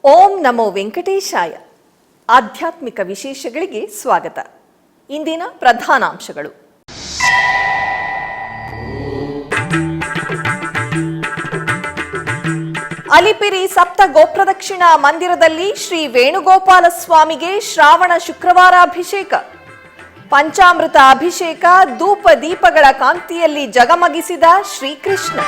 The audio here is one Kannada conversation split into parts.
ಓಂ ನಮೋ ವೆಂಕಟೇಶಾಯ. ಆಧ್ಯಾತ್ಮಿಕ ವಿಶೇಷಗಳಿಗೆ ಸ್ವಾಗತ. ಇಂದಿನ ಪ್ರಧಾನಾಂಶಗಳು. ಅಲಿಪಿರಿ ಸಪ್ತ ಗೋಪ್ರದಕ್ಷಿಣಾ ಮಂದಿರದಲ್ಲಿ ಶ್ರೀ ವೇಣುಗೋಪಾಲ ಸ್ವಾಮಿಗೆ ಶ್ರಾವಣ ಶುಕ್ರವಾರ ಅಭಿಷೇಕ. ಪಂಚಾಮೃತ ಅಭಿಷೇಕ, ಧೂಪ ದೀಪಗಳ ಕಾಂತಿಯಲ್ಲಿ ಜಗಮಗಿಸಿದ ಶ್ರೀಕೃಷ್ಣ.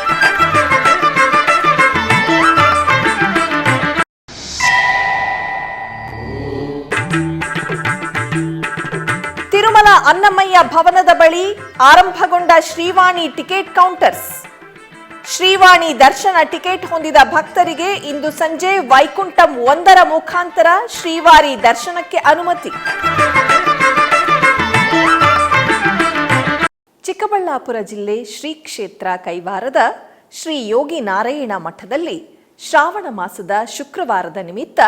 ತಿರುಮಲ ಅನ್ನಮಯ್ಯ ಭವನದ ಬಳಿ ಆರಂಭಗೊಂಡ ಶ್ರೀವಾಣಿ ಟಿಕೆಟ್ ಕೌಂಟರ್ಸ್. ಶ್ರೀವಾಣಿ ದರ್ಶನ ಟಿಕೆಟ್ ಹೊಂದಿದ ಭಕ್ತರಿಗೆ ಇಂದು ಸಂಜೆ ವೈಕುಂಠಂ 1 ಮುಖಾಂತರ ಶ್ರೀವಾರಿ ದರ್ಶನಕ್ಕೆ ಅನುಮತಿ. ಚಿಕ್ಕಬಳ್ಳಾಪುರ ಜಿಲ್ಲೆ ಶ್ರೀ ಕ್ಷೇತ್ರ ಕೈವಾರದ ಶ್ರೀ ಯೋಗಿ ನಾರಾಯಣ ಮಠದಲ್ಲಿ ಶ್ರಾವಣ ಮಾಸದ ಶುಕ್ರವಾರದ ನಿಮಿತ್ತ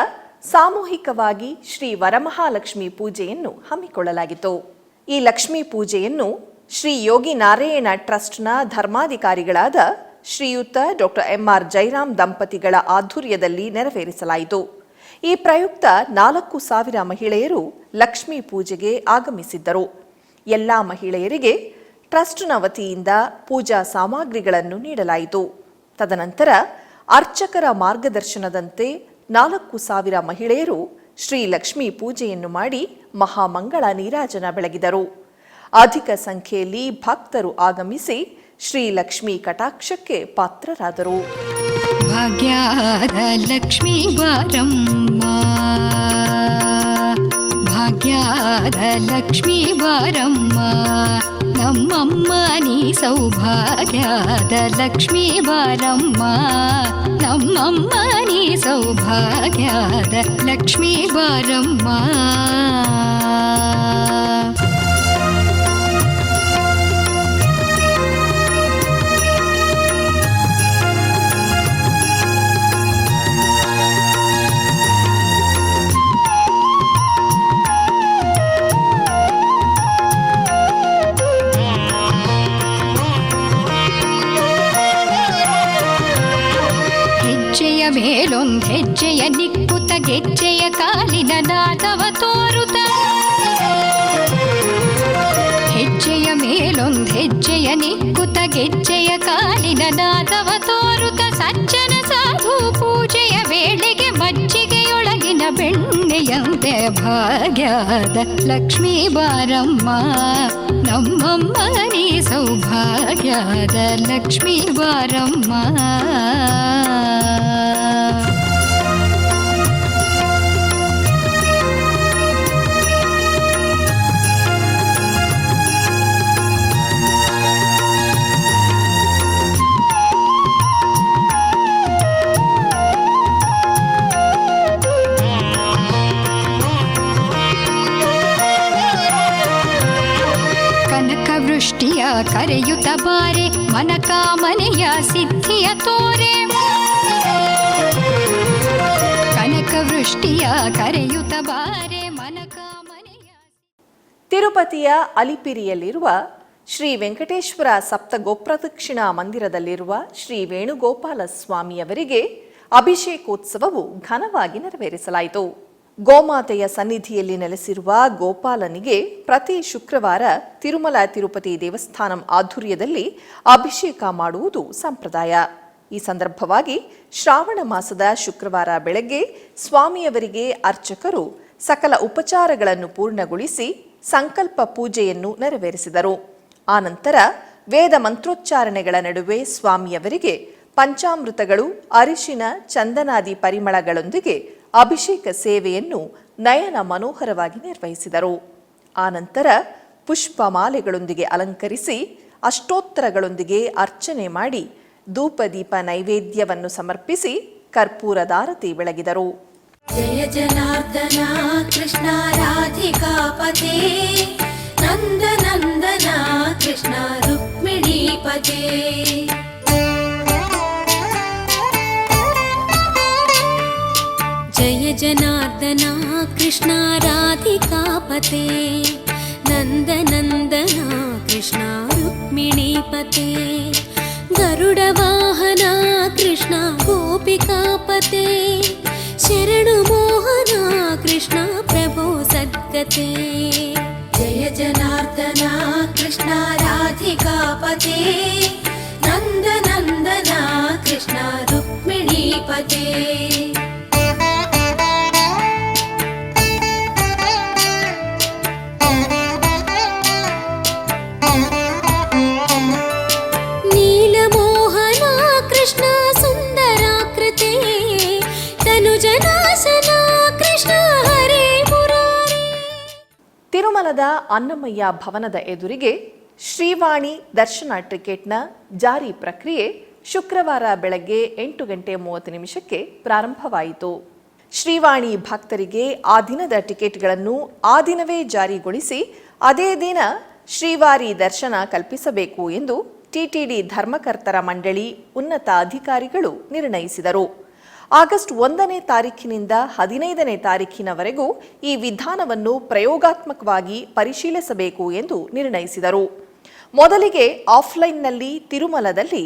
ಸಾಮೂಹಿಕವಾಗಿ ಶ್ರೀ ವರಮಹಾಲಕ್ಷ್ಮಿ ಪೂಜೆಯನ್ನು ಹಮ್ಮಿಕೊಳ್ಳಲಾಗಿತ್ತು. ಈ ಲಕ್ಷ್ಮೀ ಪೂಜೆಯನ್ನು ಶ್ರೀ ಯೋಗಿ ನಾರಾಯಣ ಟ್ರಸ್ಟ್ನ ಧರ್ಮಾಧಿಕಾರಿಗಳಾದ ಶ್ರೀಯುತ ಡಾಕ್ಟರ್ ಎಂಆರ್ ಜೈರಾಮ್ ದಂಪತಿಗಳ ಆಧ್ವರ್ಯದಲ್ಲಿ ನೆರವೇರಿಸಲಾಯಿತು. ಈ ಪ್ರಯುಕ್ತ 4,000 ಮಹಿಳೆಯರು ಲಕ್ಷ್ಮೀ ಪೂಜೆಗೆ ಆಗಮಿಸಿದ್ದರು. ಎಲ್ಲ ಮಹಿಳೆಯರಿಗೆ ಟ್ರಸ್ಟ್ನ ವತಿಯಿಂದ ಪೂಜಾ ಸಾಮಗ್ರಿಗಳನ್ನು ನೀಡಲಾಯಿತು. ತದನಂತರ ಅರ್ಚಕರ ಮಾರ್ಗದರ್ಶನದಂತೆ 4,000 ಮಹಿಳೆಯರು ಶ್ರೀ ಲಕ್ಷ್ಮೀ ಪೂಜೆಯನ್ನು ಮಾಡಿ ಮಹಾಮಂಗಳ ನೀರಾಜನ ಬೆಳಗಿದರು. ಅಧಿಕ ಸಂಖ್ಯೆಯಲ್ಲಿ ಭಕ್ತರು ಆಗಮಿಸಿ ಶ್ರೀ ಲಕ್ಷ್ಮೀ ಕಟಾಕ್ಷಕ್ಕೆ ಪಾತ್ರರಾದರು. ಭಾಗ್ಯದ ಲಕ್ಷ್ಮೀ ಬಾರಮ್ಮ, ಭಾಗ್ಯದ ಲಕ್ಷ್ಮೀ ಬಾರಮ್ಮ, ನಮ್ಮಮ್ಮ ನೀ ಸೌಭಾಗ್ಯದ ಲಕ್ಷ್ಮೀ ಬಾರಮ್ಮ, ನಮ್ಮಮ್ಮ ನೀ ಸೌಭಾಗ್ಯದ ಲಕ್ಷ್ಮೀ ಬಾರಮ್ಮ. ಮೇಲೊಂದ್ ಹೆಜ್ಜೆಯ ನಿಕ್ಕುತ ಗೆಜ್ಜೆಯ ಕಾಲಿನ ನಾದವ ತೋರುತ, ಹೆಜ್ಜೆಯ ಮೇಲೊಂದ್ ಹೆಜ್ಜೆಯ ನಿಕ್ಕುತ ಗೆಜ್ಜೆಯ ಕಾಲಿನ ನಾದವ ತೋರುತ, ಸಜ್ಜನ ಸಾಧು ಪೂಜೆಯ ವೇಳೆಗೆ ಮಜ್ಜಿಗೆಯೊಳಗಿನ ಬೆಣ್ಣೆಯಂತೆ ಭಾಗ್ಯದ ಲಕ್ಷ್ಮೀ ಬಾರಮ್ಮ, ನಮ್ಮಮ್ಮ ನೀ ಸೌಭಾಗ್ಯದ ಲಕ್ಷ್ಮೀ ಬಾರಮ್ಮ. ವೃಷ್ಟಿಯ ಕರೆಯುತ್ತ ಬಾರೆ ಮನಕಾಮನೆಯ ಸಿದ್ಧಿಯ ತೋರೆ, ಕನಕ ವೃಷ್ಟಿಯ ಕರೆಯುತ್ತ ಬಾರೆ ಮನಕಾಮನೆಯ. ತಿರುಪತಿಯ ಅಲಿಪಿರಿಯಲ್ಲಿರುವ ಶ್ರೀ ವೆಂಕಟೇಶ್ವರ ಸಪ್ತಗೋಪ್ರದಕ್ಷಿಣಾ ಮಂದಿರದಲ್ಲಿರುವ ಶ್ರೀ ವೇಣುಗೋಪಾಲ ಸ್ವಾಮಿಯವರಿಗೆ ಅಭಿಷೇಕೋತ್ಸವವು ಘನವಾಗಿ ನೆರವೇರಿಸಲಾಯಿತು. ಗೋಮಾತೆಯ ಸನ್ನಿಧಿಯಲ್ಲಿ ನೆಲೆಸಿರುವ ಗೋಪಾಲನಿಗೆ ಪ್ರತಿ ಶುಕ್ರವಾರ ತಿರುಮಲ ತಿರುಪತಿ ದೇವಸ್ಥಾನಂ ಆಧ್ವರ್ಯದಲ್ಲಿ ಅಭಿಷೇಕ ಮಾಡುವುದು ಸಂಪ್ರದಾಯ. ಈ ಸಂದರ್ಭವಾಗಿ ಶ್ರಾವಣ ಮಾಸದ ಶುಕ್ರವಾರ ಬೆಳಗ್ಗೆ ಸ್ವಾಮಿಯವರಿಗೆ ಅರ್ಚಕರು ಸಕಲ ಉಪಚಾರಗಳನ್ನು ಪೂರ್ಣಗೊಳಿಸಿ ಸಂಕಲ್ಪ ಪೂಜೆಯನ್ನು ನೆರವೇರಿಸಿದರು. ಆನಂತರ ವೇದ ಮಂತ್ರೋಚ್ಚಾರಣೆಗಳ ನಡುವೆ ಸ್ವಾಮಿಯವರಿಗೆ ಪಂಚಾಮೃತಗಳು, ಅರಿಶಿನ, ಚಂದನಾದಿ ಪರಿಮಳಗಳೊಂದಿಗೆ ಅಭಿಷೇಕ ಸೇವೆಯನ್ನು ನಯನ ಮನೋಹರವಾಗಿ ನಿರ್ವಹಿಸಿದರು. ಆನಂತರ ಪುಷ್ಪಮಾಲೆಗಳೊಂದಿಗೆ ಅಲಂಕರಿಸಿ ಅಷ್ಟೋತ್ತರಗಳೊಂದಿಗೆ ಅರ್ಚನೆ ಮಾಡಿ ಧೂಪದೀಪ ನೈವೇದ್ಯವನ್ನು ಸಮರ್ಪಿಸಿ ಕರ್ಪೂರದಾರತಿ ಬೆಳಗಿದರು. ಜಯ ಜನಾರ್ದನ ಕೃಷ್ಣ ರಾಧಿಕಾಪತೆ, ನಂದ ನಂದನ ಕೃಷ್ಣ ರುಕ್ಮಿಣೀಪತೆ. ಜಯ ಜನಾರ್ದನ ಕೃಷ್ಣ ರಾಧಿಕಾಪತೆ, ನಂದ ನಂದನ ಕೃಷ್ಣ ರುಕ್ಮಿಣೀಪತೆ. ಗರುಡ ವಾಹನ ಕೃಷ್ಣ ಗೋಪಿಕಾಪತೆ, ಶರಣ स्वागते जय जनार्दना कृष्ण राधिकापते नन्दनन्दना कृष्ण रुक्मिणीपते नीलमोहना कृष्ण सुन्दराकृते तनुजनाशना कृष्ण हरे मुरारी ತಿರುಮಲದ ಅನ್ನಮಯ್ಯ ಭವನದ ಎದುರಿಗೆ ಶ್ರೀವಾಣಿ ದರ್ಶನ ಟಿಕೆಟ್ನ ಜಾರಿ ಪ್ರಕ್ರಿಯೆ ಶುಕ್ರವಾರ ಬೆಳಗ್ಗೆ 8:30 ಪ್ರಾರಂಭವಾಯಿತು. ಶ್ರೀವಾಣಿ ಭಕ್ತರಿಗೆ ಆ ದಿನದ ಟಿಕೆಟ್ಗಳನ್ನು ಆ ದಿನವೇ ಜಾರಿಗೊಳಿಸಿ ಅದೇ ದಿನ ಶ್ರೀವಾರಿ ದರ್ಶನ ಕಲ್ಪಿಸಬೇಕು ಎಂದು ಟಿಟಿಡಿ ಧರ್ಮಕರ್ತರ ಮಂಡಳಿ ಉನ್ನತ ಅಧಿಕಾರಿಗಳು ನಿರ್ಣಯಿಸಿದರು. ಆಗಸ್ಟ್ 1ನೇ ತಾರೀಖಿನಿಂದ 15ನೇ ತಾರೀಖಿನವರೆಗೂ ಈ ವಿಧಾನವನ್ನು ಪ್ರಯೋಗಾತ್ಮಕವಾಗಿ ಪರಿಶೀಲಿಸಬೇಕು ಎಂದು ನಿರ್ಣಯಿಸಿದರು. ಮೊದಲಿಗೆ ಆಫ್ಲೈನ್ನಲ್ಲಿ ತಿರುಮಲದಲ್ಲಿ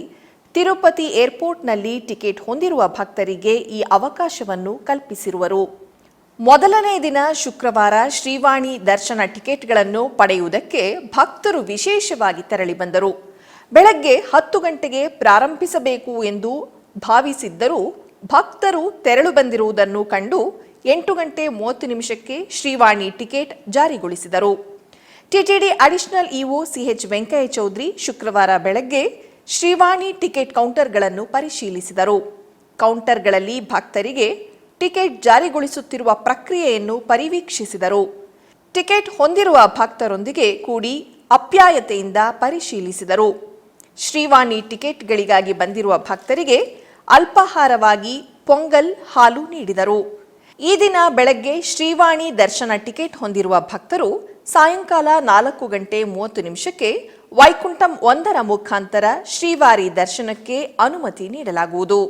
ತಿರುಪತಿ ಏರ್ಪೋರ್ಟ್ನಲ್ಲಿ ಟಿಕೆಟ್ ಹೊಂದಿರುವ ಭಕ್ತರಿಗೆ ಈ ಅವಕಾಶವನ್ನು ಕಲ್ಪಿಸಿರುವರು. ಮೊದಲನೇ ದಿನ ಶುಕ್ರವಾರ ಶ್ರೀವಾಣಿ ದರ್ಶನ ಟಿಕೆಟ್ಗಳನ್ನು ಪಡೆಯುವುದಕ್ಕೆ ಭಕ್ತರು ವಿಶೇಷವಾಗಿ ತೆರಳಿ ಬಂದರು. ಬೆಳಗ್ಗೆ 10 ಗಂಟೆಗೆ ಪ್ರಾರಂಭಿಸಬೇಕು ಎಂದು ಭಾವಿಸಿದ್ದರೂ ಭಕ್ತರು ತೆರಳು ಬಂದಿರುವುದನ್ನು ಕಂಡು 8:30 ಶ್ರೀವಾಣಿ ಟಿಕೆಟ್ ಜಾರಿಗೊಳಿಸಿದರು. TTD additional EO CH Venkaiah Chowdary ಶುಕ್ರವಾರ ಬೆಳಗ್ಗೆ ಶ್ರೀವಾಣಿ ಟಿಕೆಟ್ ಕೌಂಟರ್ಗಳನ್ನು ಪರಿಶೀಲಿಸಿದರು. ಕೌಂಟರ್ಗಳಲ್ಲಿ ಭಕ್ತರಿಗೆ ಟಿಕೆಟ್ ಜಾರಿಗೊಳಿಸುತ್ತಿರುವ ಪ್ರಕ್ರಿಯೆಯನ್ನು ಪರಿವೀಕ್ಷಿಸಿದರು. ಟಿಕೆಟ್ ಹೊಂದಿರುವ ಭಕ್ತರೊಂದಿಗೆ ಕೂಡಿ ಅಪ್ಯಾಯತೆಯಿಂದ ಪರಿಶೀಲಿಸಿದರು. ಶ್ರೀವಾಣಿ ಟಿಕೆಟ್ಗಳಿಗಾಗಿ ಬಂದಿರುವ ಭಕ್ತರಿಗೆ ಅಲ್ಪಾಹಾರವಾಗಿ ಪೊಂಗಲ್, ಹಾಲು ನೀಡಿದರು. ಈ ದಿನ ಬೆಳಗ್ಗೆ ಶ್ರೀವಾಣಿ ದರ್ಶನ ಟಿಕೆಟ್ ಹೊಂದಿರುವ ಭಕ್ತರು ಸಾಯಂಕಾಲ 4:30 ವೈಕುಂಠಂ 1ರ ಮುಖಾಂತರ ಶ್ರೀವಾರಿ ದರ್ಶನಕ್ಕೆ ಅನುಮತಿ ನೀಡಲಾಗುವುದು.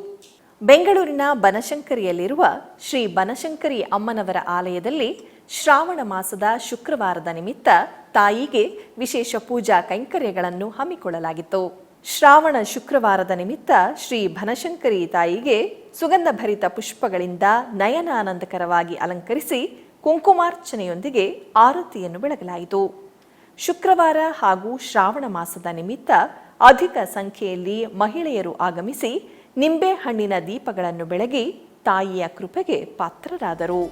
ಬೆಂಗಳೂರಿನ ಬನಶಂಕರಿಯಲ್ಲಿರುವ ಶ್ರೀ ಬನಶಂಕರಿ ಅಮ್ಮನವರ ಆಲಯದಲ್ಲಿ ಶ್ರಾವಣ ಮಾಸದ ಶುಕ್ರವಾರದ ನಿಮಿತ್ತ ತಾಯಿಗೆ ವಿಶೇಷ ಪೂಜಾ ಕೈಂಕರ್ಯಗಳನ್ನು ಹಮ್ಮಿಕೊಳ್ಳಲಾಗಿತ್ತು. ಶ್ರಾವಣ ಶುಕ್ರವಾರದ ನಿಮಿತ್ತ ಶ್ರೀ ಬನಶಂಕರಿ ತಾಯಿಗೆ ಸುಗಂಧ ಭರಿತ ಪುಷ್ಪಗಳಿಂದ ನಯನಾನಂದಕರವಾಗಿ ಅಲಂಕರಿಸಿ ಕುಂಕುಮಾರ್ಚನೆಯೊಂದಿಗೆ ಆರತಿಯನ್ನು ಬೆಳಗಲಾಯಿತು. ಶುಕ್ರವಾರ ಹಾಗೂ ಶ್ರಾವಣ ಮಾಸದ ನಿಮಿತ್ತ ಅಧಿಕ ಸಂಖ್ಯೆಯಲ್ಲಿ ಮಹಿಳೆಯರು ಆಗಮಿಸಿ ನಿಂಬೆಹಣ್ಣಿನ ದೀಪಗಳನ್ನು ಬೆಳಗಿ ತಾಯಿಯ ಕೃಪೆಗೆ ಪಾತ್ರರಾದರು.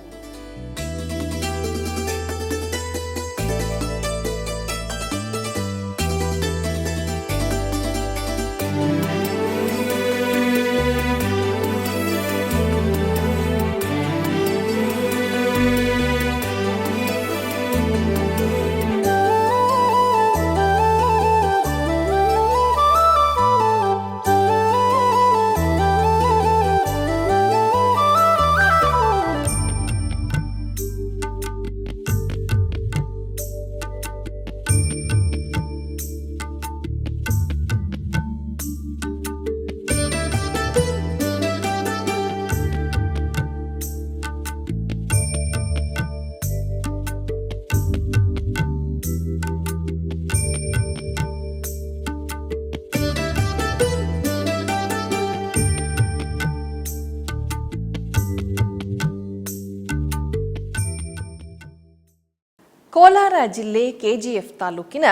ಕೋಲಾರ ಜಿಲ್ಲೆ ಕೆಜಿಎಫ್ ತಾಲೂಕಿನ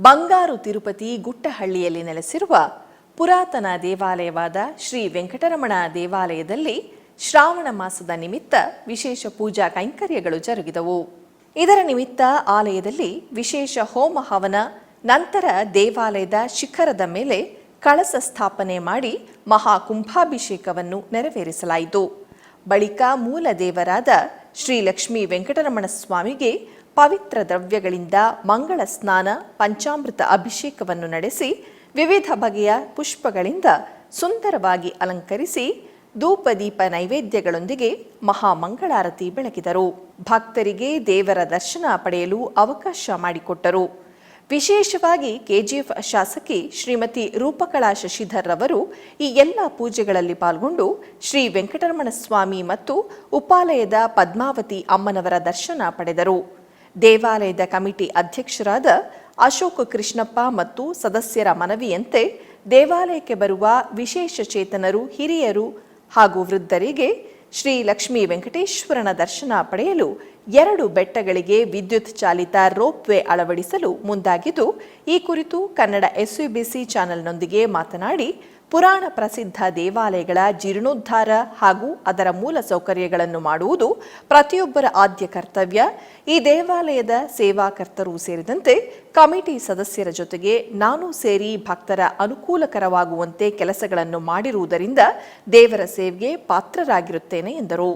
ಬಂಗಾರು ತಿರುಪತಿ ಗುಟ್ಟಹಳ್ಳಿಯಲ್ಲಿ ನೆಲೆಸಿರುವ ಪುರಾತನ ದೇವಾಲಯವಾದ ಶ್ರೀ ವೆಂಕಟರಮಣ ದೇವಾಲಯದಲ್ಲಿ ಶ್ರಾವಣ ಮಾಸದ ನಿಮಿತ್ತ ವಿಶೇಷ ಪೂಜಾ ಕೈಂಕರ್ಯಗಳು ಜರುಗಿದವು. ಇದರ ನಿಮಿತ್ತ ಆಲಯದಲ್ಲಿ ವಿಶೇಷ ಹೋಮ ಹವನ, ನಂತರ ದೇವಾಲಯದ ಶಿಖರದ ಮೇಲೆ ಕಳಸ ಸ್ಥಾಪನೆ ಮಾಡಿ ಮಹಾ ಕುಂಭಾಭಿಷೇಕವನ್ನು ನೆರವೇರಿಸಲಾಯಿತು. ಬಳಿಕ ಮೂಲ ದೇವರಾದ ಶ್ರೀ ಲಕ್ಷ್ಮೀ ವೆಂಕಟರಮಣ ಸ್ವಾಮಿಗೆ ಪವಿತ್ರ ದ್ರವ್ಯಗಳಿಂದ ಮಂಗಳ ಸ್ನಾನ, ಪಂಚಾಮೃತ ಅಭಿಷೇಕವನ್ನು ನಡೆಸಿ ವಿವಿಧ ಬಗೆಯ ಪುಷ್ಪಗಳಿಂದ ಸುಂದರವಾಗಿ ಅಲಂಕರಿಸಿ ಧೂಪದೀಪ ನೈವೇದ್ಯಗಳೊಂದಿಗೆ ಮಹಾಮಂಗಳಾರತಿ ಬೆಳಗಿದರು. ಭಕ್ತರಿಗೆ ದೇವರ ದರ್ಶನ ಪಡೆಯಲು ಅವಕಾಶ ಮಾಡಿಕೊಟ್ಟರು. ವಿಶೇಷವಾಗಿ ಕೆಜಿಎಫ್ ಶಾಸಕಿ ಶ್ರೀಮತಿ ರೂಪಕಲಾ ಶಶಿಧರ್ ರವರು ಈ ಎಲ್ಲ ಪೂಜೆಗಳಲ್ಲಿ ಪಾಲ್ಗೊಂಡು ಶ್ರೀ ವೆಂಕಟರಮಣ ಸ್ವಾಮಿ ಮತ್ತು ಉಪಾಲಯದ ಪದ್ಮಾವತಿ ಅಮ್ಮನವರ ದರ್ಶನ ಪಡೆದರು. ದೇವಾಲಯದ ಕಮಿಟಿ ಅಧ್ಯಕ್ಷರಾದ ಅಶೋಕ್ ಕೃಷ್ಣಪ್ಪ ಮತ್ತು ಸದಸ್ಯರ ಮನವಿಯಂತೆ ದೇವಾಲಯಕ್ಕೆ ಬರುವ ವಿಶೇಷ ಚೇತನರು, ಹಿರಿಯರು ಹಾಗೂ ವೃದ್ಧರಿಗೆ ಶ್ರೀ ಲಕ್ಷ್ಮೀ ವೆಂಕಟೇಶ್ವರನ ದರ್ಶನ ಪಡೆಯಲು 2 ಬೆಟ್ಟಗಳಿಗೆ ವಿದ್ಯುತ್ ಚಾಲಿತ ರೋಪ್ವೇ ಅಳವಡಿಸಲು ಮುಂದಾಗಿದ್ದು, ಈ ಕುರಿತು ಕನ್ನಡ SVBC ಚಾನೆಲ್ನೊಂದಿಗೆ ಮಾತನಾಡಿ, ಪುರಾಣ ಪ್ರಸಿದ್ಧ ದೇವಾಲಯಗಳ ಜೀರ್ಣೋದ್ಧಾರ ಹಾಗೂ ಅದರ ಮೂಲ ಸೌಕರ್ಯಗಳನ್ನು ಮಾಡುವುದು ಪ್ರತಿಯೊಬ್ಬರ ಆದ್ಯ ಕರ್ತವ್ಯ. ಈ ದೇವಾಲಯದ ಸೇವಾಕರ್ತರು ಸೇರಿದಂತೆ ಕಮಿಟಿ ಸದಸ್ಯರ ಜೊತೆಗೆ ನಾನು ಸೇರಿ ಭಕ್ತರ ಅನುಕೂಲಕರವಾಗುವಂತೆ ಕೆಲಸಗಳನ್ನು ಮಾಡಿರುವುದರಿಂದ ದೇವರ ಸೇವೆಗೆ ಪಾತ್ರರಾಗಿರುತ್ತೇನೆ ಎಂದರು.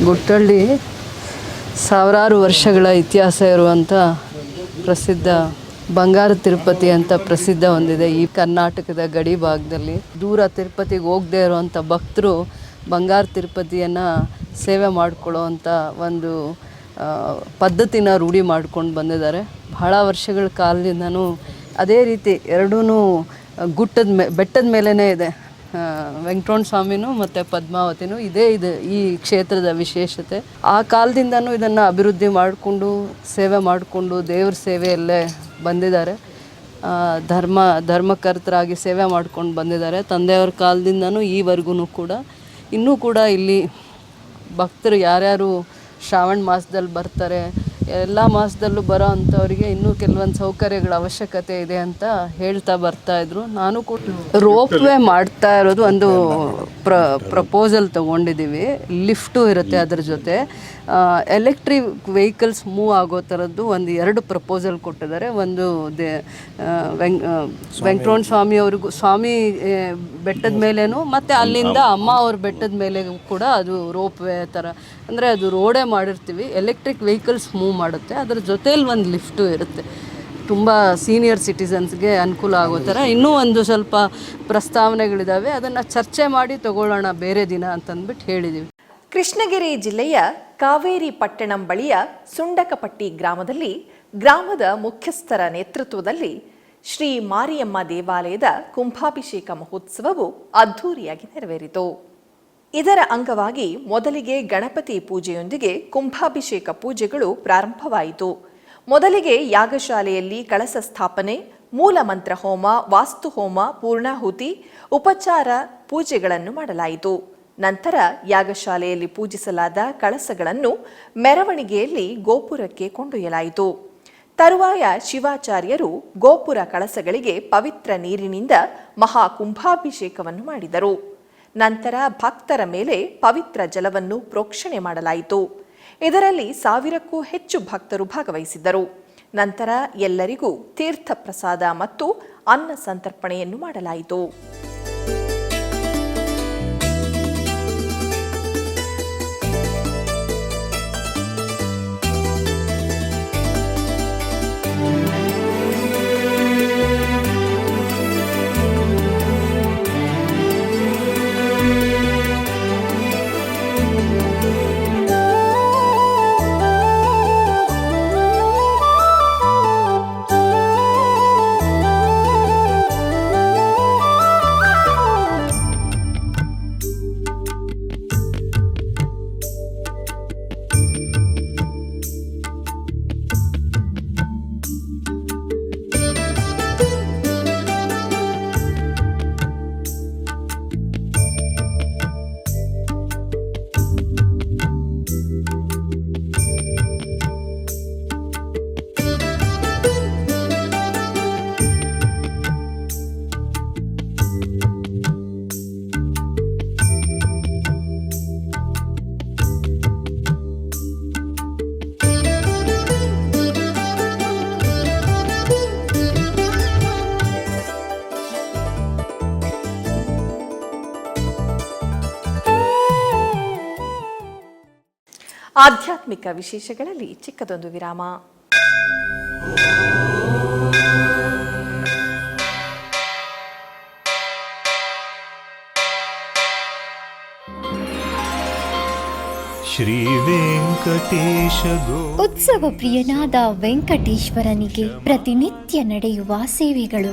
ಗುಟ್ಟಳ್ಳಿ ಸಾವಿರಾರು ವರ್ಷಗಳ ಇತಿಹಾಸ ಇರುವಂಥ ಪ್ರಸಿದ್ಧ ಬಂಗಾರ ತಿರುಪತಿ ಅಂತ ಪ್ರಸಿದ್ಧ ಹೊಂದಿದೆ. ಈ ಕರ್ನಾಟಕದ ಗಡಿ ಭಾಗದಲ್ಲಿ ದೂರ ತಿರುಪತಿಗೆ ಹೋಗದೇ ಇರುವಂಥ ಭಕ್ತರು ಬಂಗಾರ ತಿರುಪತಿಯನ್ನು ಸೇವೆ ಮಾಡಿಕೊಳ್ಳುವಂಥ ಒಂದು ಪದ್ಧತಿನ ರೂಢಿ ಮಾಡ್ಕೊಂಡು ಬಂದಿದ್ದಾರೆ. ಬಹಳ ವರ್ಷಗಳ ಕಾಲದಿಂದನೂ ಅದೇ ರೀತಿ ಎರಡೂ ಬೆಟ್ಟದ ಮೇಲೇ ಇದೆ. ವೆಂಕಟರಮಣ ಸ್ವಾಮಿನೂ ಮತ್ತು ಪದ್ಮಾವತಿನೂ ಇದು ಈ ಕ್ಷೇತ್ರದ ವಿಶೇಷತೆ. ಆ ಕಾಲದಿಂದನೂ ಇದನ್ನು ಅಭಿವೃದ್ಧಿ ಮಾಡಿಕೊಂಡು ಸೇವೆ ಮಾಡಿಕೊಂಡು ದೇವ್ರ ಸೇವೆಯಲ್ಲೇ ಬಂದಿದ್ದಾರೆ. ಧರ್ಮಕರ್ತರಾಗಿ ಸೇವೆ ಮಾಡ್ಕೊಂಡು ಬಂದಿದ್ದಾರೆ. ತಂದೆಯವ್ರ ಕಾಲದಿಂದನೂ ಈವರೆಗೂ ಕೂಡ ಇನ್ನೂ ಕೂಡ ಇಲ್ಲಿ ಭಕ್ತರು ಯಾರ್ಯಾರು ಶ್ರಾವಣ ಮಾಸದಲ್ಲಿ ಬರ್ತಾರೆ, ಎಲ್ಲ ಮಾಸದಲ್ಲೂ ಬರೋ ಅಂಥವ್ರಿಗೆ ಇನ್ನೂ ಕೆಲವೊಂದು ಸೌಕರ್ಯಗಳ ಅವಶ್ಯಕತೆ ಇದೆ ಅಂತ ಹೇಳ್ತಾ ಬರ್ತಾಯಿದ್ರು. ನಾನು ಕೂಡ ರೋಪ್ವೇ ಮಾಡ್ತಾ ಇರೋದು ಒಂದು ಪ್ರಪೋಸಲ್ ತೊಗೊಂಡಿದ್ದೀವಿ. ಲಿಫ್ಟು ಇರುತ್ತೆ, ಅದ್ರ ಜೊತೆ ಎಲೆಕ್ಟ್ರಿಕ್ ವೆಹಿಕಲ್ಸ್ ಮೂವ್ ಆಗೋ ಥರದ್ದು ಒಂದು 2 ಪ್ರಪೋಸಲ್ ಕೊಟ್ಟಿದ್ದಾರೆ. ಒಂದು ವೆಂಕಟರಮಣ ಸ್ವಾಮಿ ಬೆಟ್ಟದ ಮೇಲೇನು ಮತ್ತು ಅಲ್ಲಿಂದ ಅಮ್ಮ ಅವ್ರ ಬೆಟ್ಟದ ಮೇಲೆ ಕೂಡ ಅದು ರೋಪ್ವೇ ಥರ, ಅಂದರೆ ಅದು ರೋಡೇ ಮಾಡಿರ್ತೀವಿ, ಎಲೆಕ್ಟ್ರಿಕ್ ವೆಹಿಕಲ್ಸ್ ಮೂವ್ ಮಾಡುತ್ತೆ, ಅದರ ಜೊತೆಯಲ್ಲಿ ಒಂದು ಲಿಫ್ಟು ಇರುತ್ತೆ. ತುಂಬ ಸೀನಿಯರ್ ಸಿಟಿಸನ್ಸ್ಗೆ ಅನುಕೂಲ ಆಗೋ ಥರ ಇನ್ನೂ ಒಂದು ಸ್ವಲ್ಪ ಪ್ರಸ್ತಾವನೆಗಳಿದ್ದಾವೆ. ಅದನ್ನು ಚರ್ಚೆ ಮಾಡಿ ತಗೊಳ್ಳೋಣ ಬೇರೆ ದಿನ ಅಂತಂದ್ಬಿಟ್ಟು ಹೇಳಿದ್ದೀವಿ. ಕೃಷ್ಣಗಿರಿ ಜಿಲ್ಲೆಯ ಕಾವೇರಿ ಪಟ್ಟಣಂ ಬಳಿಯ ಸುಂಡಕಪಟ್ಟಿ ಗ್ರಾಮದಲ್ಲಿ ಗ್ರಾಮದ ಮುಖ್ಯಸ್ಥರ ನೇತೃತ್ವದಲ್ಲಿ ಶ್ರೀ ಮಾರಿಯಮ್ಮ ದೇವಾಲಯದ ಕುಂಭಾಭಿಷೇಕ ಮಹೋತ್ಸವವು ಅದ್ಧೂರಿಯಾಗಿ ನೆರವೇರಿತು. ಇದರ ಅಂಗವಾಗಿ ಮೊದಲಿಗೆ ಗಣಪತಿ ಪೂಜೆಯೊಂದಿಗೆ ಕುಂಭಾಭಿಷೇಕ ಪೂಜೆಗಳು ಪ್ರಾರಂಭವಾಯಿತು. ಮೊದಲಿಗೆ ಯಾಗಶಾಲೆಯಲ್ಲಿ ಕಳಸ ಸ್ಥಾಪನೆ, ಮೂಲ ಮಂತ್ರ ಹೋಮ, ವಾಸ್ತು ಹೋಮ, ಪೂರ್ಣಾಹುತಿ, ಉಪಚಾರ ಪೂಜೆಗಳನ್ನು ಮಾಡಲಾಯಿತು. ನಂತರ ಯಾಗಶಾಲೆಯಲ್ಲಿ ಪೂಜಿಸಲಾದ ಕಳಸಗಳನ್ನು ಮೆರವಣಿಗೆಯಲ್ಲಿ ಗೋಪುರಕ್ಕೆ ಕೊಂಡೊಯ್ಯಲಾಯಿತು. ತರುವಾಯ ಶಿವಾಚಾರ್ಯರು ಗೋಪುರ ಕಳಸಗಳಿಗೆ ಪವಿತ್ರ ನೀರಿನಿಂದ ಮಹಾಕುಂಭಾಭಿಷೇಕವನ್ನು ಮಾಡಿದರು. ನಂತರ ಭಕ್ತರ ಮೇಲೆ ಪವಿತ್ರ ಜಲವನ್ನು ಪ್ರೋಕ್ಷಣೆ ಮಾಡಲಾಯಿತು. ಇದರಲ್ಲಿ 1000ಕ್ಕೂ ಹೆಚ್ಚು ಭಕ್ತರು ಭಾಗವಹಿಸಿದ್ದರು. ನಂತರ ಎಲ್ಲರಿಗೂ ತೀರ್ಥ ಪ್ರಸಾದ ಮತ್ತು ಅನ್ನ ಸಂತರ್ಪಣೆಯನ್ನು ಮಾಡಲಾಯಿತು. ಆಧ್ಯಾತ್ಮಿಕ ವಿಶೇಷಗಳಲ್ಲಿ ಚಿಕ್ಕದೊಂದು ವಿರಾಮ. ಶ್ರೀ ವೆಂಕಟೇಶ ಉತ್ಸವ ಪ್ರಿಯನಾದ ವೆಂಕಟೇಶ್ವರನಿಗೆ ಪ್ರತಿನಿತ್ಯ ನಡೆಯುವ ಸೇವೆಗಳು.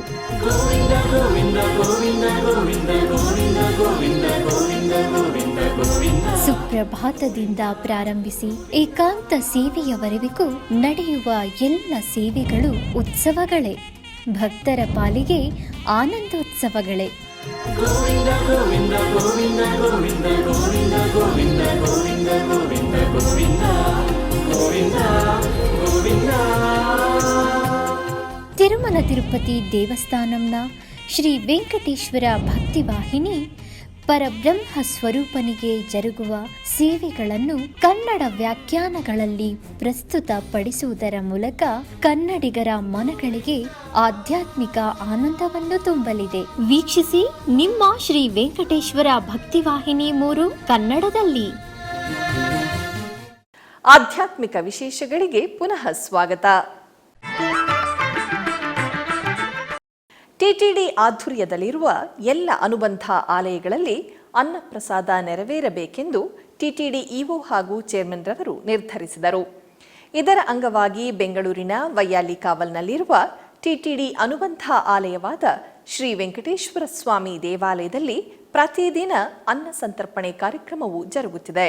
ಸುಪ್ರಭಾತದಿಂದ ಪ್ರಾರಂಭಿಸಿ ಏಕಾಂತ ಸೇವೆಯವರೆಗೂ ನಡೆಯುವ ಎಲ್ಲ ಸೇವೆಗಳು ಉತ್ಸವಗಳೇ. ಭಕ್ತರ ಪಾಲಿಗೆ ಆನಂದೋತ್ಸವಗಳೇ. ತಿರುಮಲ ತಿರುಪತಿ ದೇವಸ್ಥಾನಂನ ಶ್ರೀ ವೆಂಕಟೇಶ್ವರ ಭಕ್ತಿವಾಹಿನಿ ಪರಬ್ರಹ್ಮ ಸ್ವರೂಪನಿಗೆ ಜರುಗುವ ಸೇವೆಗಳನ್ನು ಕನ್ನಡ ವ್ಯಾಖ್ಯಾನಗಳಲ್ಲಿ ಪ್ರಸ್ತುತಪಡಿಸುವುದರ ಮೂಲಕ ಕನ್ನಡಿಗರ ಮನಗಳಿಗೆ ಆಧ್ಯಾತ್ಮಿಕ ಆನಂದವನ್ನು ತುಂಬಲಿದೆ. ವೀಕ್ಷಿಸಿ ನಿಮ್ಮ ಶ್ರೀ ವೆಂಕಟೇಶ್ವರ ಭಕ್ತಿವಾಹಿನಿ 3 ಕನ್ನಡದಲ್ಲಿ. ಆಧ್ಯಾತ್ಮಿಕ ವಿಶೇಷಗಳಿಗೆ ಪುನಃ ಸ್ವಾಗತ. ಟಿಟಿಡಿ ಆಧ್ವರ್ಯದಲ್ಲಿರುವ ಎಲ್ಲ ಅನುಬಂಧ ಆಲಯಗಳಲ್ಲಿ ಅನ್ನಪ್ರಸಾದ ನೆರವೇರಬೇಕೆಂದು ಟಿಟಿಡಿ ಇಒ ಹಾಗೂ ಚೇರ್ಮನ್ ರವರು ನಿರ್ಧರಿಸಿದರು. ಇದರ ಅಂಗವಾಗಿ ಬೆಂಗಳೂರಿನ ವೈಯಾಲಿ ಕಾವಲ್ನಲ್ಲಿರುವ ಟಿಟಿಡಿ ಅನುಬಂಧ ಆಲಯವಾದ ಶ್ರೀ ವೆಂಕಟೇಶ್ವರ ಸ್ವಾಮಿ ದೇವಾಲಯದಲ್ಲಿ ಪ್ರತಿದಿನ ಅನ್ನ ಸಂತರ್ಪಣೆ ಕಾರ್ಯಕ್ರಮವು ಜರುಗುತ್ತಿದೆ.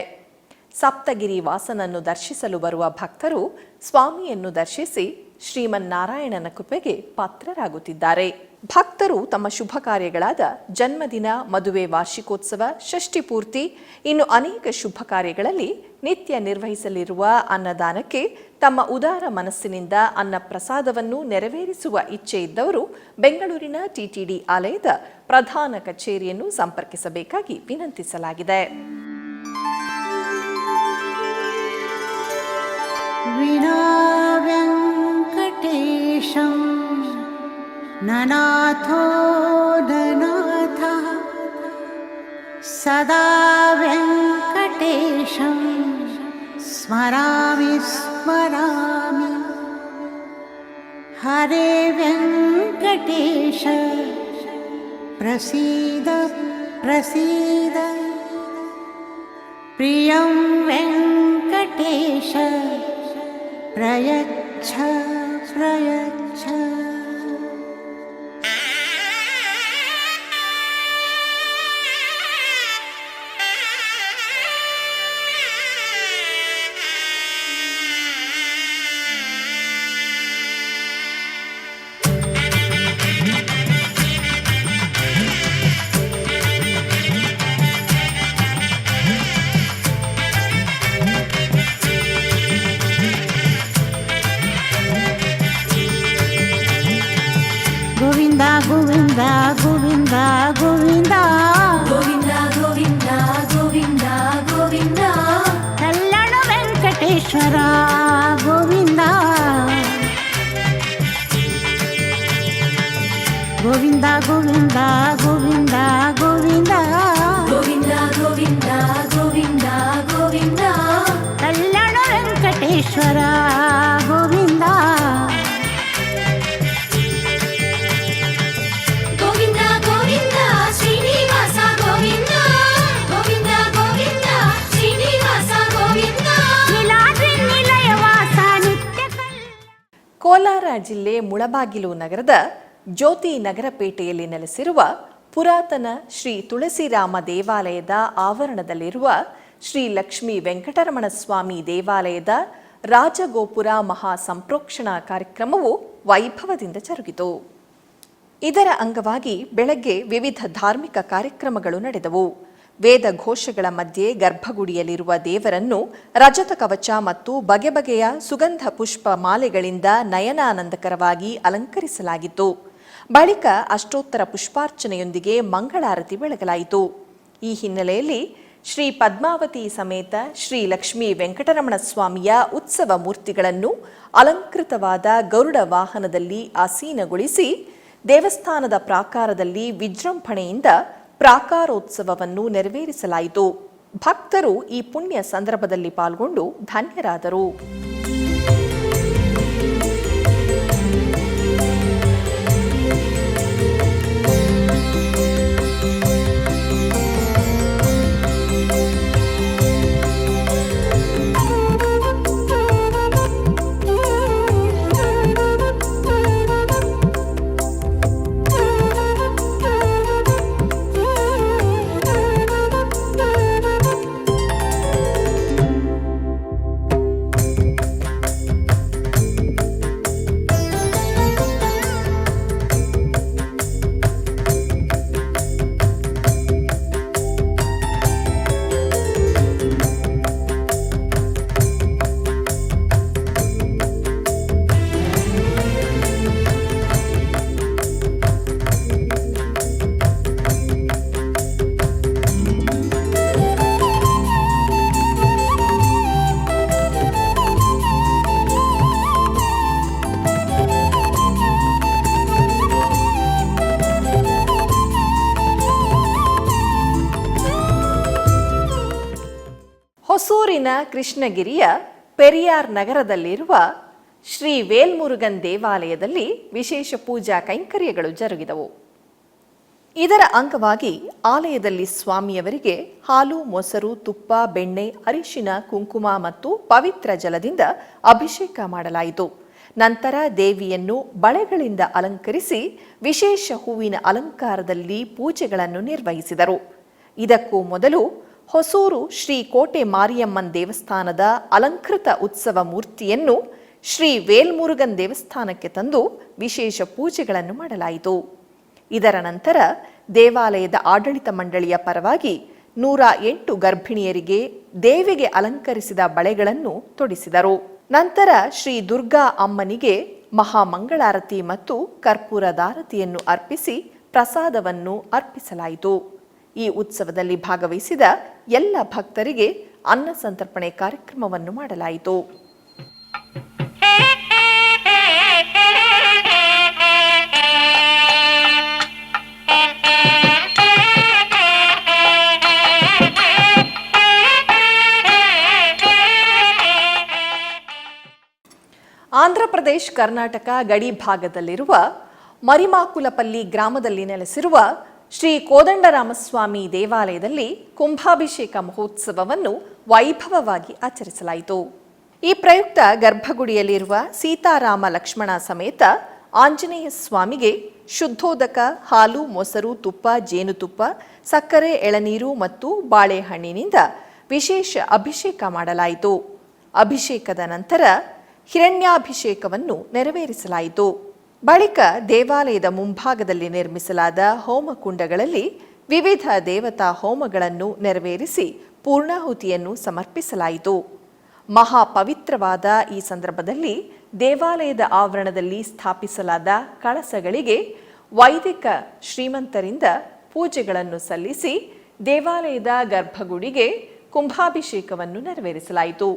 ಸಪ್ತಗಿರಿ ವಾಸನನ್ನು ದರ್ಶಿಸಲು ಬರುವ ಭಕ್ತರು ಸ್ವಾಮಿಯನ್ನು ದರ್ಶಿಸಿ ಶ್ರೀಮನ್ನಾರಾಯಣನ ಕೃಪೆಗೆ ಪಾತ್ರರಾಗುತ್ತಿದ್ದಾರೆ. ಭಕ್ತರು ತಮ್ಮ ಶುಭ ಕಾರ್ಯಗಳಾದ ಜನ್ಮದಿನ, ಮದುವೆ, ವಾರ್ಷಿಕೋತ್ಸವ, ಷಷ್ಠಿ ಪೂರ್ತಿ, ಇನ್ನು ಅನೇಕ ಶುಭ ಕಾರ್ಯಗಳಲ್ಲಿ ನಿತ್ಯ ನಿರ್ವಹಿಸಲಿರುವ ಅನ್ನದಾನಕ್ಕೆ ತಮ್ಮ ಉದಾರ ಮನಸ್ಸಿನಿಂದ ಅನ್ನ ಪ್ರಸಾದವನ್ನು ನೆರವೇರಿಸುವ ಇಚ್ಛೆ ಇದ್ದವರು ಬೆಂಗಳೂರಿನ ಟಿಟಿಡಿ ಆಲಯದ ಪ್ರಧಾನ ಕಚೇರಿಯನ್ನು ಸಂಪರ್ಕಿಸಬೇಕಾಗಿ ವಿನಂತಿಸಲಾಗಿದೆ. ವಿನಾ ವೆಂಕಟೇಶಂ ನನಾಥೋ ನನಾಥಃ ಸದಾ ವೆಂಕಟೇಶಂ ಸ್ಮರಾಮಿ ಸ್ಮರಾಮಿ. ಹರೇ ವೆಂಕಟೇಶ ಪ್ರಸೀದ ಪ್ರಸೀದ. ಪ್ರಿಯಂ ವೆಂಕಟೇಶ ಪ್ರಯಚ್ಛ ಪ್ರಯಚ್ಛ. ಗೋವಿಂದ ಗೋವಿಂದ ಗೋವಿಂದ ಗೋವಿಂದ ಗೋವಿಂದ ಗೋವಿಂದ ಗೋವಿಂದ ಗೋವಿಂದ. ಕಲ್ಯಾಣ ವೆಂಕಟೇಶ್ವರ ಗೋವಿಂದ ಗೋವಿಂದ ಗೋವಿಂದ ಗೋವಿಂದ ಗೋವಿಂದ ಗೋವಿಂದ ಗೋವಿಂದ ಗೋವಿಂದ ಗೋವಿಂದ. ಕಲ್ಯಾಣ ವೆಂಕಟೇಶ್ವರ ಗೋವಿಂದ ಗೋವಿಂದ ಗೋವಿಂದ ಶ್ರೀನಿವಾಸ ಗೋವಿಂದ. ಗೋವಿಂದ ಗೋವಿಂದ ಶ್ರೀನಿವಾಸ ಗೋವಿಂದ. ನೀಲಾದ್ರಿ ನಿಲಯವಾಸ ನಿತ್ಯ ಕೋಲಾರ ಜಿಲ್ಲೆ ಮುಳಬಾಗಿಲು ನಗರದ ಜ್ಯೋತಿ ನಗರಪೇಟೆಯಲ್ಲಿ ನೆಲೆಸಿರುವ ಪುರಾತನ ಶ್ರೀ ತುಳಸಿರಾಮ ದೇವಾಲಯದ ಆವರಣದಲ್ಲಿರುವ ಶ್ರೀ ಲಕ್ಷ್ಮೀ ವೆಂಕಟರಮಣ ಸ್ವಾಮಿ ದೇವಾಲಯದ ರಾಜಗೋಪುರ ಮಹಾ ಸಂಪ್ರೋಕ್ಷಣಾ ಕಾರ್ಯಕ್ರಮವು ವೈಭವದಿಂದ ಜರುಗಿತು. ಇದರ ಅಂಗವಾಗಿ ಬೆಳಗ್ಗೆ ವಿವಿಧ ಧಾರ್ಮಿಕ ಕಾರ್ಯಕ್ರಮಗಳು ನಡೆದವು. ವೇದ ಘೋಷಗಳ ಮಧ್ಯೆ ಗರ್ಭಗುಡಿಯಲ್ಲಿರುವ ದೇವರನ್ನು ರಜತ ಕವಚ ಮತ್ತು ಬಗೆ ಬಗೆಯ ಸುಗಂಧ ಪುಷ್ಪ ಮಾಲೆಗಳಿಂದ ನಯನಾನಂದಕರವಾಗಿ ಅಲಂಕರಿಸಲಾಗಿತ್ತು. ಬಳಿಕ ಅಷ್ಟೋತ್ತರ ಪುಷ್ಪಾರ್ಚನೆಯೊಂದಿಗೆ ಮಂಗಳಾರತಿ ಬೆಳಗಲಾಯಿತು. ಈ ಹಿನ್ನೆಲೆಯಲ್ಲಿ ಶ್ರೀ ಪದ್ಮಾವತಿ ಸಮೇತ ಶ್ರೀ ಲಕ್ಷ್ಮೀ ವೆಂಕಟರಮಣ ಸ್ವಾಮಿಯ ಉತ್ಸವ ಮೂರ್ತಿಗಳನ್ನು ಅಲಂಕೃತವಾದ ಗರುಡ ವಾಹನದಲ್ಲಿ ಆಸೀನಗೊಳಿಸಿ ದೇವಸ್ಥಾನದ ಪ್ರಾಕಾರದಲ್ಲಿ ವಿಜೃಂಭಣೆಯಿಂದ ಪ್ರಾಕಾರೋತ್ಸವವನ್ನು ನೆರವೇರಿಸಲಾಯಿತು. ಭಕ್ತರು ಈ ಪುಣ್ಯ ಸಂದರ್ಭದಲ್ಲಿ ಪಾಲ್ಗೊಂಡು ಧನ್ಯರಾದರು. ಹೊಸೂರಿನ ಕೃಷ್ಣಗಿರಿಯ ಪೆರಿಯಾರ್ ನಗರದಲ್ಲಿರುವ ಶ್ರೀ ವೇಲ್ಮುರುಗನ್ ದೇವಾಲಯದಲ್ಲಿ ವಿಶೇಷ ಪೂಜಾ ಕೈಂಕರ್ಯಗಳು ಜರುಗಿದವು. ಇದರ ಅಂಗವಾಗಿ ಆಲಯದಲ್ಲಿ ಸ್ವಾಮಿಯವರಿಗೆ ಹಾಲು, ಮೊಸರು, ತುಪ್ಪ, ಬೆಣ್ಣೆ, ಅರಿಶಿನ, ಕುಂಕುಮ ಮತ್ತು ಪವಿತ್ರ ಜಲದಿಂದ ಅಭಿಷೇಕ ಮಾಡಲಾಯಿತು. ನಂತರ ದೇವಿಯನ್ನು ಬಳೆಗಳಿಂದ ಅಲಂಕರಿಸಿ ವಿಶೇಷ ಹೂವಿನ ಅಲಂಕಾರದಲ್ಲಿ ಪೂಜೆಗಳನ್ನು ನಿರ್ವಹಿಸಿದರು. ಇದಕ್ಕೂ ಮೊದಲು ಹೊಸೂರು ಶ್ರೀ ಕೋಟೆ ಮಾರಿಯಮ್ಮನ್ ದೇವಸ್ಥಾನದ ಅಲಂಕೃತ ಉತ್ಸವ ಮೂರ್ತಿಯನ್ನು ಶ್ರೀ ವೇಲ್ಮುರುಗನ್ ದೇವಸ್ಥಾನಕ್ಕೆ ತಂದು ವಿಶೇಷ ಪೂಜೆಗಳನ್ನು ಮಾಡಲಾಯಿತು. ಇದರ ನಂತರ ದೇವಾಲಯದ ಆಡಳಿತ ಮಂಡಳಿಯ ಪರವಾಗಿ 108 ಗರ್ಭಿಣಿಯರಿಗೆ ದೇವಿಗೆ ಅಲಂಕರಿಸಿದ ಬಳೆಗಳನ್ನು ತೊಡಿಸಿದರು. ನಂತರ ಶ್ರೀ ದುರ್ಗಾ ಅಮ್ಮನಿಗೆ ಮಹಾಮಂಗಳಾರತಿ ಮತ್ತು ಕರ್ಪೂರದಾರತಿಯನ್ನು ಅರ್ಪಿಸಿ ಪ್ರಸಾದವನ್ನು ಅರ್ಪಿಸಲಾಯಿತು. ಈ ಉತ್ಸವದಲ್ಲಿ ಭಾಗವಹಿಸಿದ ಎಲ್ಲ ಭಕ್ತರಿಗೆ ಅನ್ನ ಸಂತರ್ಪಣೆ ಕಾರ್ಯಕ್ರಮವನ್ನು ಮಾಡಲಾಯಿತು. ಆಂಧ್ರಪ್ರದೇಶ್ ಕರ್ನಾಟಕ ಗಡಿ ಭಾಗದಲ್ಲಿರುವ ಮರಿಮಾಕುಲಪಲ್ಲಿ ಗ್ರಾಮದಲ್ಲಿ ನೆಲೆಸಿರುವ ಶ್ರೀ ಕೋದಂಡರಾಮಸ್ವಾಮಿ ದೇವಾಲಯದಲ್ಲಿ ಕುಂಭಾಭಿಷೇಕ ಮಹೋತ್ಸವವನ್ನು ವೈಭವವಾಗಿ ಆಚರಿಸಲಾಯಿತು. ಈ ಪ್ರಯುಕ್ತ ಗರ್ಭಗುಡಿಯಲ್ಲಿರುವ ಸೀತಾರಾಮ ಲಕ್ಷ್ಮಣ ಸಮೇತ ಆಂಜನೇಯ ಸ್ವಾಮಿಗೆ ಶುದ್ಧೋದಕ, ಹಾಲು, ಮೊಸರು, ತುಪ್ಪ, ಜೇನುತುಪ್ಪ, ಸಕ್ಕರೆ, ಎಳನೀರು ಮತ್ತು ಬಾಳೆಹಣ್ಣಿನಿಂದ ವಿಶೇಷ ಅಭಿಷೇಕ ಮಾಡಲಾಯಿತು. ಅಭಿಷೇಕದ ನಂತರ ಹಿರಣ್ಯಾಭಿಷೇಕವನ್ನು ನೆರವೇರಿಸಲಾಯಿತು. ಬಳಿಕ ದೇವಾಲಯದ ಮುಂಭಾಗದಲ್ಲಿ ನಿರ್ಮಿಸಲಾದ ಹೋಮಕುಂಡಗಳಲ್ಲಿ ವಿವಿಧ ದೇವತಾ ಹೋಮಗಳನ್ನು ನೆರವೇರಿಸಿ ಪೂರ್ಣಾಹುತಿಯನ್ನು ಸಮರ್ಪಿಸಲಾಯಿತು. ಮಹಾಪವಿತ್ರವಾದ ಈ ಸಂದರ್ಭದಲ್ಲಿ ದೇವಾಲಯದ ಆವರಣದಲ್ಲಿ ಸ್ಥಾಪಿಸಲಾದ ಕಳಸಗಳಿಗೆ ವೈದಿಕ ಶ್ರೀಮಂತರಿಂದ ಪೂಜೆಗಳನ್ನು ಸಲ್ಲಿಸಿ ದೇವಾಲಯದ ಗರ್ಭಗುಡಿಗೆ ಕುಂಭಾಭಿಷೇಕವನ್ನು ನೆರವೇರಿಸಲಾಯಿತು.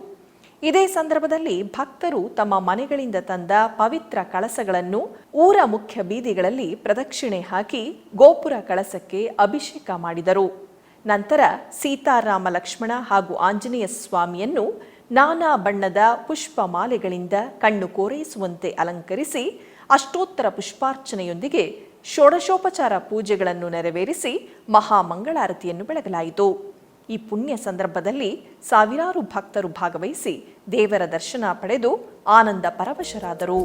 ಇದೇ ಸಂದರ್ಭದಲ್ಲಿ ಭಕ್ತರು ತಮ್ಮ ಮನೆಗಳಿಂದ ತಂದ ಪವಿತ್ರ ಕಳಸಗಳನ್ನು ಊರ ಮುಖ್ಯ ಬೀದಿಗಳಲ್ಲಿ ಪ್ರದಕ್ಷಿಣೆ ಹಾಕಿ ಗೋಪುರ ಕಳಸಕ್ಕೆ ಅಭಿಷೇಕ ಮಾಡಿದರು. ನಂತರ ಸೀತಾರಾಮ ಲಕ್ಷ್ಮಣ ಹಾಗೂ ಆಂಜನೇಯ ಸ್ವಾಮಿಯನ್ನು ನಾನಾ ಬಣ್ಣದ ಪುಷ್ಪ ಮಾಲೆಗಳಿಂದ ಕಣ್ಣು ಕೋರೈಸುವಂತೆ ಅಲಂಕರಿಸಿ ಅಷ್ಟೋತ್ತರ ಪುಷ್ಪಾರ್ಚನೆಯೊಂದಿಗೆ ಷೋಡಶೋಪಚಾರ ಪೂಜೆಗಳನ್ನು ನೆರವೇರಿಸಿ ಮಹಾಮಂಗಳಾರತಿಯನ್ನು ಬೆಳಗಲಾಯಿತು. ಈ ಪುಣ್ಯ ಸಂದರ್ಭದಲ್ಲಿ ಸಾವಿರಾರು ಭಕ್ತರು ಭಾಗವಹಿಸಿ ದೇವರ ದರ್ಶನ ಪಡೆದು ಆನಂದ ಪರವಶರಾದರು.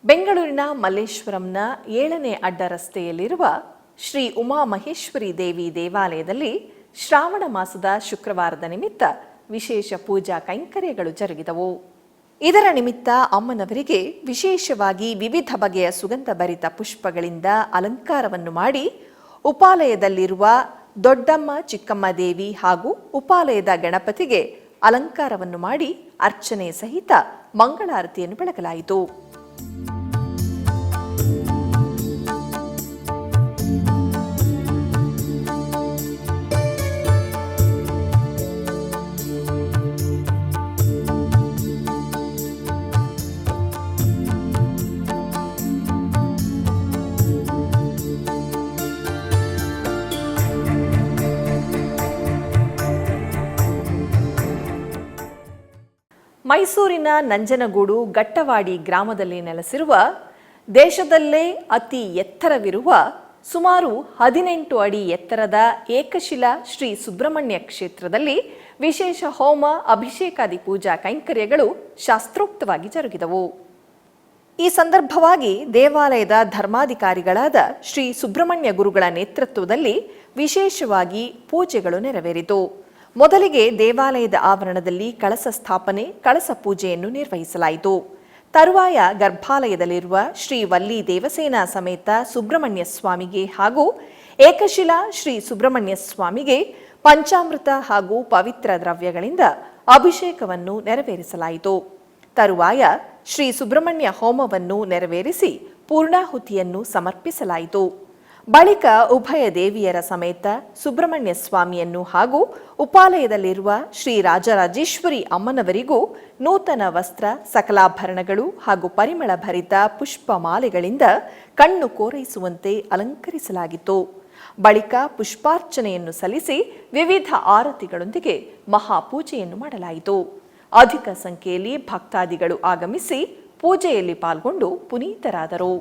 ಬೆಂಗಳೂರಿನ ಮಲ್ಲೇಶ್ವರಂನ 7ನೇ ಅಡ್ಡ ರಸ್ತೆಯಲ್ಲಿರುವ ಶ್ರೀ ಉಮಾಮಹೇಶ್ವರಿ ದೇವಿ ದೇವಾಲಯದಲ್ಲಿ ಶ್ರಾವಣ ಮಾಸದ ಶುಕ್ರವಾರದ ನಿಮಿತ್ತ ವಿಶೇಷ ಪೂಜಾ ಕೈಂಕರ್ಯಗಳು ಜರುಗಿದವು. ಇದರ ನಿಮಿತ್ತ ಅಮ್ಮನವರಿಗೆ ವಿಶೇಷವಾಗಿ ವಿವಿಧ ಬಗೆಯ ಸುಗಂಧ ಭರಿತ ಪುಷ್ಪಗಳಿಂದ ಅಲಂಕಾರವನ್ನು ಮಾಡಿ ಉಪಾಲಯದಲ್ಲಿರುವ ದೊಡ್ಡಮ್ಮ ಚಿಕ್ಕಮ್ಮ ದೇವಿ ಹಾಗೂ ಉಪಾಲಯದ ಗಣಪತಿಗೆ ಅಲಂಕಾರವನ್ನು ಮಾಡಿ ಅರ್ಚನೆ ಸಹಿತ ಮಂಗಳಾರತಿಯನ್ನು ಬೆಳಗಲಾಯಿತು. ಮೈಸೂರಿನ ನಂಜನಗೂಡು ಗಟ್ಟವಾಡಿ ಗ್ರಾಮದಲ್ಲಿ ನೆಲೆಸಿರುವ ದೇಶದಲ್ಲೇ ಅತಿ ಎತ್ತರವಿರುವ ಸುಮಾರು 18 ಅಡಿ ಎತ್ತರದ ಏಕಶಿಲಾ ಶ್ರೀ ಸುಬ್ರಹ್ಮಣ್ಯ ಕ್ಷೇತ್ರದಲ್ಲಿ ವಿಶೇಷ ಹೋಮ, ಅಭಿಷೇಕಾದಿ ಪೂಜಾ ಕೈಂಕರ್ಯಗಳು ಶಾಸ್ತ್ರೋಕ್ತವಾಗಿ ಜರುಗಿದವು. ಈ ಸಂದರ್ಭವಾಗಿ ದೇವಾಲಯದ ಧರ್ಮಾಧಿಕಾರಿಗಳಾದ ಶ್ರೀ ಸುಬ್ರಹ್ಮಣ್ಯ ಗುರುಗಳ ನೇತೃತ್ವದಲ್ಲಿ ವಿಶೇಷವಾಗಿ ಪೂಜೆಗಳು ನೆರವೇರಿತು. ಮೊದಲಿಗೆ ದೇವಾಲಯದ ಆವರಣದಲ್ಲಿ ಕಳಸ ಸ್ಥಾಪನೆ, ಕಳಸ ಪೂಜೆಯನ್ನು ನಿರ್ವಹಿಸಲಾಯಿತು. ತರುವಾಯ ಗರ್ಭಾಲಯದಲ್ಲಿರುವ ಶ್ರೀ ವಲ್ಲಿ ದೇವಸೇನಾ ಸಮೇತ ಸುಬ್ರಹ್ಮಣ್ಯ ಸ್ವಾಮಿಗೆ ಹಾಗೂ ಏಕಶಿಲಾ ಶ್ರೀ ಸುಬ್ರಹ್ಮಣ್ಯ ಸ್ವಾಮಿಗೆ ಪಂಚಾಮೃತ ಹಾಗೂ ಪವಿತ್ರ ದ್ರವ್ಯಗಳಿಂದ ಅಭಿಷೇಕವನ್ನು ನೆರವೇರಿಸಲಾಯಿತು. ತರುವಾಯ ಶ್ರೀ ಸುಬ್ರಹ್ಮಣ್ಯ ಹೋಮವನ್ನು ನೆರವೇರಿಸಿ ಪೂರ್ಣಾಹುತಿಯನ್ನು ಸಮರ್ಪಿಸಲಾಯಿತು. ಬಳಿಕ ಉಭಯ ದೇವಿಯರ ಸಮೇತ ಸುಬ್ರಹ್ಮಣ್ಯ ಸ್ವಾಮಿಯನ್ನು ಹಾಗೂ ಉಪಾಲಯದಲ್ಲಿರುವ ಶ್ರೀ ರಾಜರಾಜೇಶ್ವರಿ ಅಮ್ಮನವರಿಗೂ ನೂತನ ವಸ್ತ್ರ, ಸಕಲಾಭರಣಗಳು ಹಾಗೂ ಪರಿಮಳ ಭರಿತ ಪುಷ್ಪಮಾಲೆಗಳಿಂದ ಕಣ್ಣು ಕೋರೈಸುವಂತೆ ಅಲಂಕರಿಸಲಾಗಿತ್ತು. ಬಳಿಕ ಪುಷ್ಪಾರ್ಚನೆಯನ್ನು ಸಲ್ಲಿಸಿ ವಿವಿಧ ಆರತಿಗಳೊಂದಿಗೆ ಮಹಾಪೂಜೆಯನ್ನು ಮಾಡಲಾಯಿತು. ಅಧಿಕ ಸಂಖ್ಯೆಯಲ್ಲಿ ಭಕ್ತಾದಿಗಳು ಆಗಮಿಸಿ ಪೂಜೆಯಲ್ಲಿ ಪಾಲ್ಗೊಂಡು ಪುನೀತರಾದರು.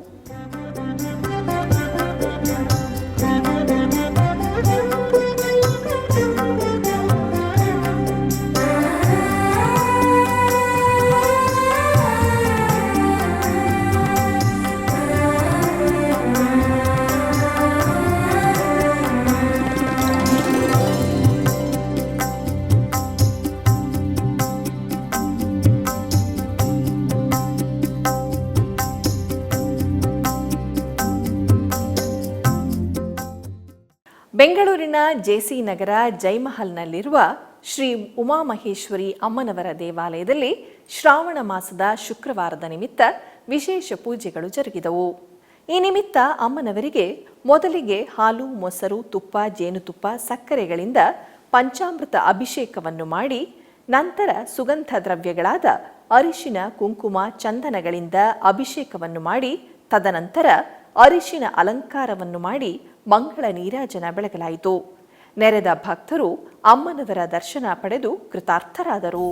ಬೆಂಗಳೂರಿನ ಜೆಸಿ ನಗರ ಜೈಮಹಲ್ನಲ್ಲಿರುವ ಶ್ರೀ ಉಮಾಮಹೇಶ್ವರಿ ಅಮ್ಮನವರ ದೇವಾಲಯದಲ್ಲಿ ಶ್ರಾವಣ ಮಾಸದ ಶುಕ್ರವಾರದ ನಿಮಿತ್ತ ವಿಶೇಷ ಪೂಜೆಗಳು ಜರುಗಿದವು. ಈ ನಿಮಿತ್ತ ಅಮ್ಮನವರಿಗೆ ಮೊದಲಿಗೆ ಹಾಲು, ಮೊಸರು, ತುಪ್ಪ, ಜೇನುತುಪ್ಪ, ಸಕ್ಕರೆಗಳಿಂದ ಪಂಚಾಮೃತ ಅಭಿಷೇಕವನ್ನು ಮಾಡಿ ನಂತರ ಸುಗಂಧ ದ್ರವ್ಯಗಳಾದ ಅರಿಶಿನ, ಕುಂಕುಮ, ಚಂದನಗಳಿಂದ ಅಭಿಷೇಕವನ್ನು ಮಾಡಿ ತದನಂತರ ಅರಿಶಿನ ಅಲಂಕಾರವನ್ನು ಮಾಡಿ ಮಂಗಳ ನೀರಾಜನ ಬೆಳಗಲಾಯಿತು. ನೆರೆದ ಭಕ್ತರು ಅಮ್ಮನವರ ದರ್ಶನ ಪಡೆದು ಕೃತಾರ್ಥರಾದರು.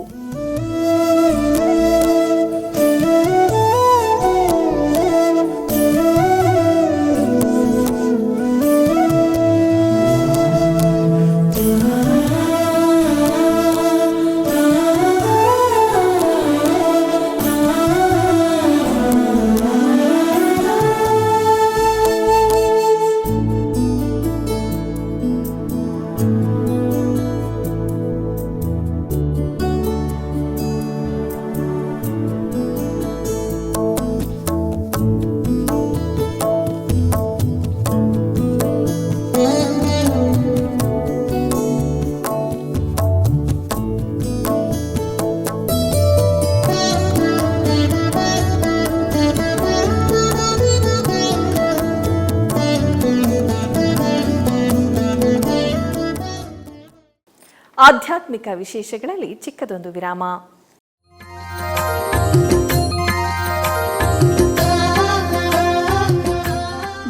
ಆಧ್ಯಾತ್ಮಿಕ ವಿಶೇಷಗಳಲ್ಲಿ ಚಿಕ್ಕದೊಂದು ವಿರಾಮ.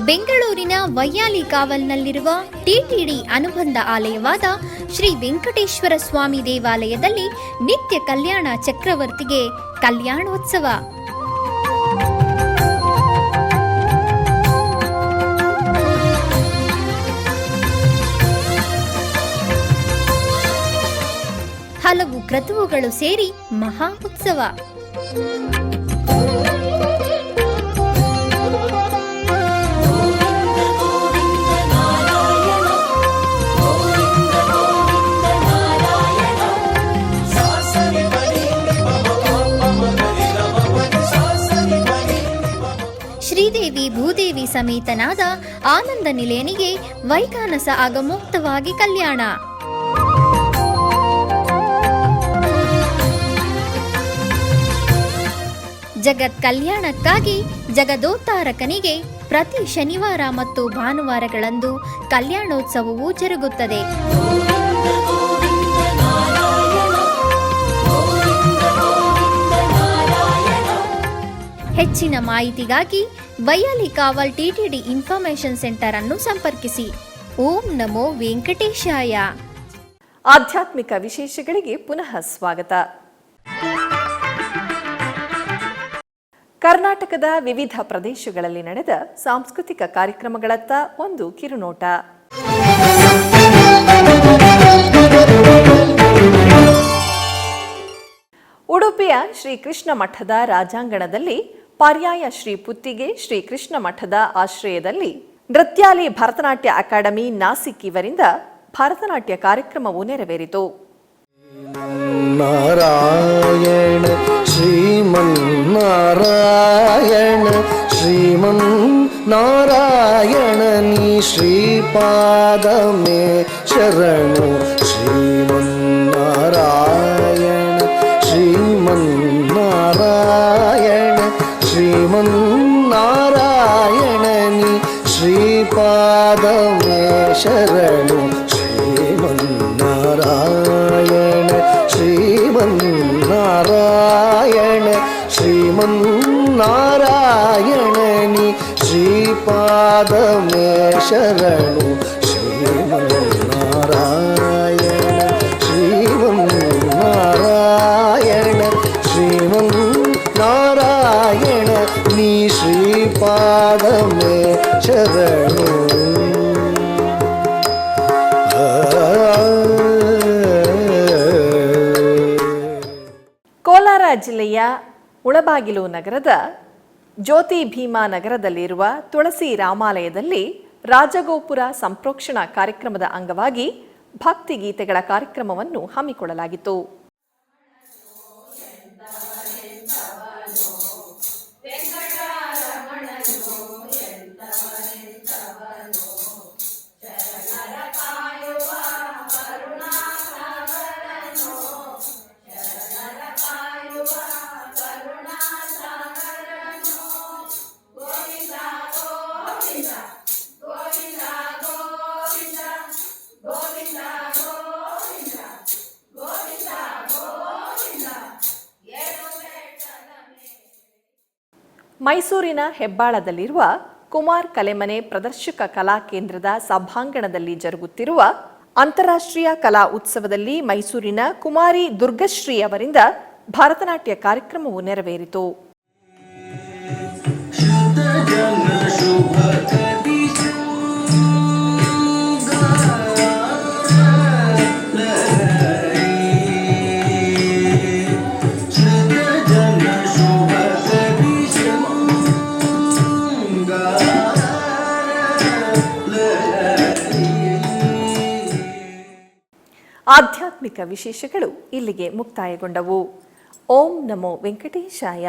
ಬೆಂಗಳೂರಿನ ವೈಯಾಲಿ ಕಾವಲ್ನಲ್ಲಿರುವ ಟಿಟಿಡಿ ಅನುಬಂಧ ಆಲಯವಾದ ಶ್ರೀ ವೆಂಕಟೇಶ್ವರ ಸ್ವಾಮಿ ದೇವಾಲಯದಲ್ಲಿ ನಿತ್ಯ ಕಲ್ಯಾಣ ಚಕ್ರವರ್ತಿಗೆ ಕಲ್ಯಾಣೋತ್ಸವ. ಹಲವು ಕ್ರತುವುಗಳು ಸೇರಿ ಮಹಾ ಉತ್ಸವ. ಶ್ರೀದೇವಿ ಭೂದೇವಿ ಸಮೇತನಾದ ಆನಂದ ನಿಲಯನಿಗೆ ವೈಖಾನಸ ಆಗಮೋಕ್ತವಾಗಿ ಕಲ್ಯಾಣ. ಜಗತ್ ಕಲ್ಯಾಣಕ್ಕಾಗಿ ಜಗದೋತ್ತಾರಕನಿಗೆ ಪ್ರತಿ ಶನಿವಾರ ಮತ್ತು ಭಾನುವಾರಗಳಂದು ಕಲ್ಯಾಣೋತ್ಸವವು ಜರುಗುತ್ತದೆ. ಹೆಚ್ಚಿನ ಮಾಹಿತಿಗಾಗಿ ವೈಯಾಲಿ ಕಾವಲ್ ಟಿಟಿಡಿ ಇನ್ಫಾರ್ಮೇಶನ್ ಸೆಂಟರ್ ಅನ್ನು ಸಂಪರ್ಕಿಸಿ. ಓಂ ನಮೋ ವೆಂಕಟೇಶಾಯ. ಆಧ್ಯಾತ್ಮಿಕ ವಿಶೇಷಗಳಿಗೆ ಪುನಃ ಸ್ವಾಗತ. ಕರ್ನಾಟಕದ ವಿವಿಧ ಪ್ರದೇಶಗಳಲ್ಲಿ ನಡೆದ ಸಾಂಸ್ಕೃತಿಕ ಕಾರ್ಯಕ್ರಮಗಳತ್ತ ಒಂದು ಕಿರುನೋಟ. ಉಡುಪಿಯ ಶ್ರೀಕೃಷ್ಣ ಮಠದ ರಾಜಾಂಗಣದಲ್ಲಿ ಪರ್ಯಾಯ ಶ್ರೀ ಪುತ್ತಿಗೆ ಶ್ರೀ ಕೃಷ್ಣ ಮಠದ ಆಶ್ರಯದಲ್ಲಿ ನೃತ್ಯಾಲಿ ಭರತನಾಟ್ಯ ಅಕಾಡೆಮಿ ನಾಸಿಕ್ ಇವರಿಂದ ಭರತನಾಟ್ಯ ಕಾರ್ಯಕ್ರಮವು ನೆರವೇರಿತು. ನಾರಾಯಣ ಶ್ರೀಮನ್ನಾರಾಯಣ ಶ್ರೀಮನ್ನಾರಾಯಣ ನೀ ಶ್ರೀಪಾದಮೇ ಶರಣು ಶ್ರೀಮನ್ನಾರಾಯಣ ಶ್ರೀಮನ್ನಾರಾಯಣ ಶ್ರೀಮನ್ನಾರಾಯಣ ನೀ ಶ್ರೀಪಾದಮೇ ಶರಣು ಶ್ರೀಮನ್ನಾರಾಯಣ ಶ್ರೀಮನ್ನಾರಾಯಣ ಶ್ರೀಮನ್ನಾರಾಯಣ ನೀ ಶ್ರೀಪಾದಮೇ ಶರಣು ಶ್ರೀಮನ್ನಾರಾಯಣ ಶ್ರೀಮನ್ನಾರಾಯಣ ಶ್ರೀಮನ್ನಾರಾಯಣ ನೀ ಶ್ರೀಪಾದಮೇ ಶರಣು. ಕೋಲಾರ ಜಿಲ್ಲೆಯ ಮುಳಬಾಗಿಲು ನಗರದ ಜ್ಯೋತಿ ಭೀಮಾ ನಗರದಲ್ಲಿರುವ ತುಳಸಿ ರಾಮಾಲಯದಲ್ಲಿ ರಾಜಗೋಪುರ ಸಂಪ್ರೋಕ್ಷಣಾ ಕಾರ್ಯಕ್ರಮದ ಅಂಗವಾಗಿ ಭಕ್ತಿಗೀತೆಗಳ ಕಾರ್ಯಕ್ರಮವನ್ನು ಹಮ್ಮಿಕೊಳ್ಳಲಾಗಿತ್ತು. ಮೈಸೂರಿನ ಹೆಬ್ಬಾಳದಲ್ಲಿರುವ ಕುಮಾರ್ ಕಲೆಮನೆ ಪ್ರದರ್ಶಕ ಕಲಾ ಕೇಂದ್ರದ ಸಭಾಂಗಣದಲ್ಲಿ ಜರುಗುತ್ತಿರುವ ಅಂತಾರಾಷ್ಟ್ರೀಯ ಕಲಾ ಉತ್ಸವದಲ್ಲಿ ಮೈಸೂರಿನ ಕುಮಾರಿ ದುರ್ಗಶ್ರೀ ಅವರಿಂದ ಭರತನಾಟ್ಯ ಕಾರ್ಯಕ್ರಮವು ನೆರವೇರಿತು. ಆಧ್ಯಾತ್ಮಿಕ ವಿಶೇಷಗಳು ಇಲ್ಲಿಗೆ ಮುಕ್ತಾಯಗೊಂಡವು. ಓಂ ನಮೋ ವೆಂಕಟೇಶಾಯ.